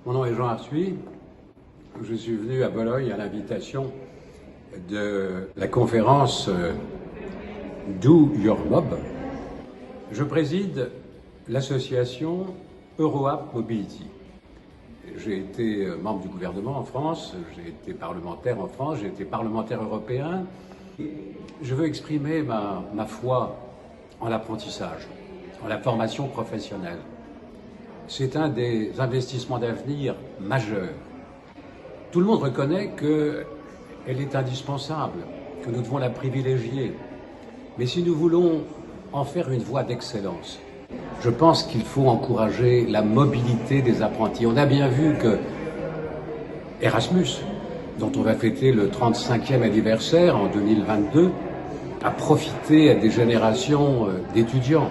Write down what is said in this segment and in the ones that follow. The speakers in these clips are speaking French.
Mon nom est Jean Arthuis. Je suis venu à Bologne à l'invitation de la conférence Do Your Mob. Je préside l'association EuroApp Mobility. J'ai été membre du gouvernement en France, j'ai été parlementaire en France, j'ai été parlementaire européen. Je veux exprimer ma foi en l'apprentissage, en la formation professionnelle. C'est un des investissements d'avenir majeurs. Tout le monde reconnaît qu'elle est indispensable, que nous devons la privilégier. Mais si nous voulons en faire une voie d'excellence, je pense qu'il faut encourager la mobilité des apprentis. On a bien vu que Erasmus, dont on va fêter le 35e anniversaire en 2022, a profité à des générations d'étudiants.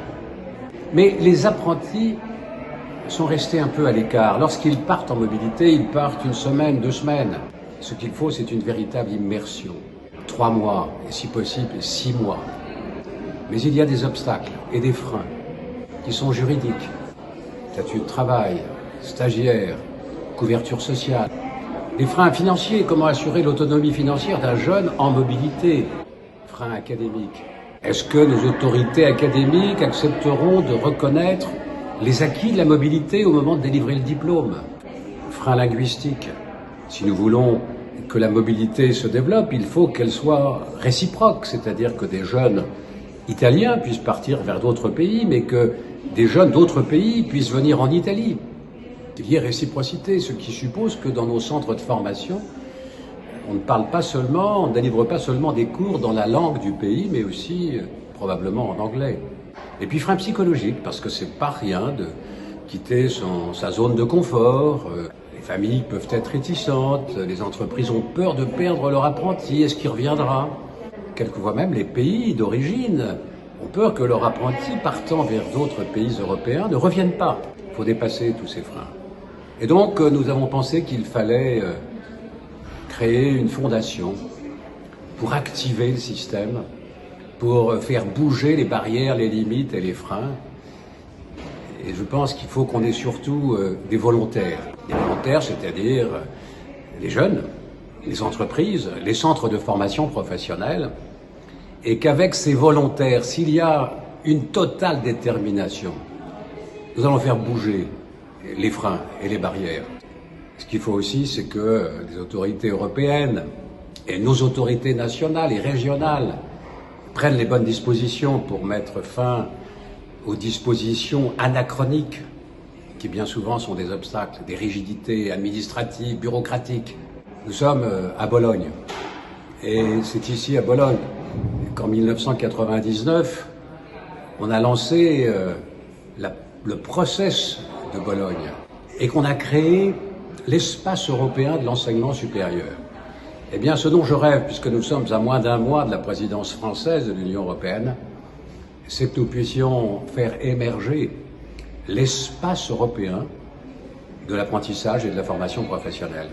Mais les apprentis sont restés un peu à l'écart. Lorsqu'ils partent en mobilité, ils partent une semaine, 2 semaines. Ce qu'il faut, c'est une véritable immersion. 3 mois, et si possible, 6 mois. Mais il y a des obstacles et des freins qui sont juridiques. Statut de travail, stagiaire, couverture sociale. Des freins financiers, comment assurer l'autonomie financière d'un jeune en mobilité. Freins académiques. Est-ce que nos autorités académiques accepteront de reconnaître les acquis de la mobilité au moment de délivrer le diplôme? Frein linguistique. Si nous voulons que la mobilité se développe, il faut qu'elle soit réciproque, c'est-à-dire que des jeunes italiens puissent partir vers d'autres pays, mais que des jeunes d'autres pays puissent venir en Italie. Il y a réciprocité, ce qui suppose que dans nos centres de formation, on ne délivre pas seulement des cours dans la langue du pays, mais aussi probablement en anglais. Et puis frein psychologique, parce que c'est pas rien de quitter sa zone de confort. Les familles peuvent être réticentes, les entreprises ont peur de perdre leur apprenti. Est-ce qu'il reviendra? Quelquefois même les pays d'origine ont peur que leur apprenti, partant vers d'autres pays européens, ne revienne pas. Il faut dépasser tous ces freins. Et donc nous avons pensé qu'il fallait créer une fondation pour activer le système, pour faire bouger les barrières, les limites et les freins. Et je pense qu'il faut qu'on ait surtout des volontaires. Des volontaires, c'est-à-dire les jeunes, les entreprises, les centres de formation professionnelle, et qu'avec ces volontaires, s'il y a une totale détermination, nous allons faire bouger les freins et les barrières. Ce qu'il faut aussi, c'est que les autorités européennes et nos autorités nationales et régionales prennent les bonnes dispositions pour mettre fin aux dispositions anachroniques qui bien souvent sont des obstacles, des rigidités administratives, bureaucratiques. Nous sommes à Bologne et c'est ici à Bologne qu'en 1999 on a lancé le process de Bologne et qu'on a créé l'espace européen de l'enseignement supérieur. Eh bien, ce dont je rêve, puisque nous sommes à moins d'1 mois de la présidence française de l'Union européenne, c'est que nous puissions faire émerger l'espace européen de l'apprentissage et de la formation professionnelle.